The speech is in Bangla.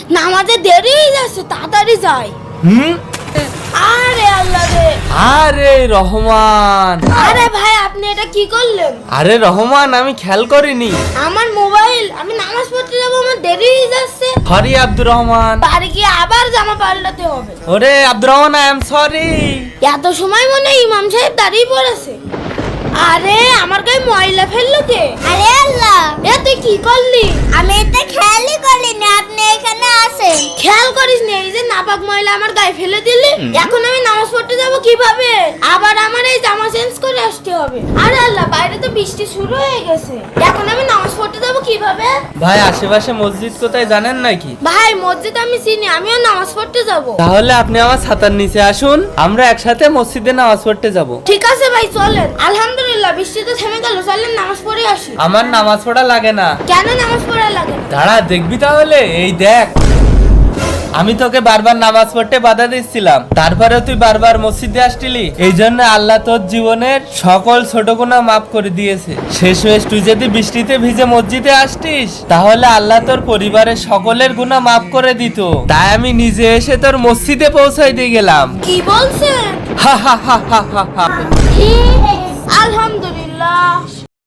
নামাজে দেরি হয়ে যাচ্ছে, তাড়াতাড়ি যাই। আরে আল্লাহ রে। আরে রহমান। আরে ভাই আপনি এটা কি করলেন? আরে রহমান, আমি খেয়াল করিনি। আমার মোবাইল, আমি নামাজ পড়তে যাবো, আমার দেরি হয়ে যাচ্ছে। সরি আব্দুর রহমান। বাড়ি গিয়ে আবার জামা পাল্টাতে হবে। ওরে Abdur Rahman, I am sorry. এত সময় মনে হয় ইমাম সাহেব দাঁড়িয়ে পড়েছে। আরে আমার গায়ে ময়লা ফেললো কে? আরে আল্লাহ, এ তুই কি করলি? আমি এটা খেয়ালই করিনি আপনি এখানে আছেন। খেয়াল করিস নি এই যে নাপাক ময়লা আমার গায়ে ফেলে দিলি? এখন আমি নামাজ পড়তে যাব কিভাবে? আবার আমার এই জামা চেঞ্জ করে আসতে হবে। আরে আল্লাহ, বাইরে তো বৃষ্টি শুরু হয়ে গেছে। এখন আমি নামাজ পড়তে যাব কিভাবে? ভাই, আশেপাশে মসজিদ কোথায় জানেন নাকি? ভাই মসজিদ আমি চিনি, আমিও নামাজ পড়তে যাব। তাহলে আপনি আমার ছাতার নিচে আসুন, আমরা একসাথে মসজিদে নামাজ পড়তে যাব। ঠিক আছে ভাই চলেন। আলহামদুলিল্লাহ বৃষ্টি তো থেমে গেল, চলেন নামাজ পড়ে আসি। আমার নামাজ পড়া লাগে না। কেন নামাজ পড়া লাগে না? দাঁড়া দেখবি তাহলে। এই দেখ, আমি তোকে বারবার নামাজ পড়তে বাধা দিচ্ছিলাম, তারপরে তুই বারবার মসজিদে আসছিলি। এই জন্য আল্লাহ তোর জীবনের সকল ছোট গুনাহ মাফ করে দিয়েছে। শেষমেশ তুই যদি বৃষ্টিতে ভিজে মসজিদে আসতিস, তাহলে আল্লাহ তোর পরিবারের সকলের গুনাহ মাফ করে দিত। তাই আমি নিজে এসে তোর মসজিদে পৌঁছাই দিয়ে গেলাম। কি বলছেন? হা হা হা হা হা হা। আলহামদুলিল্লাহ।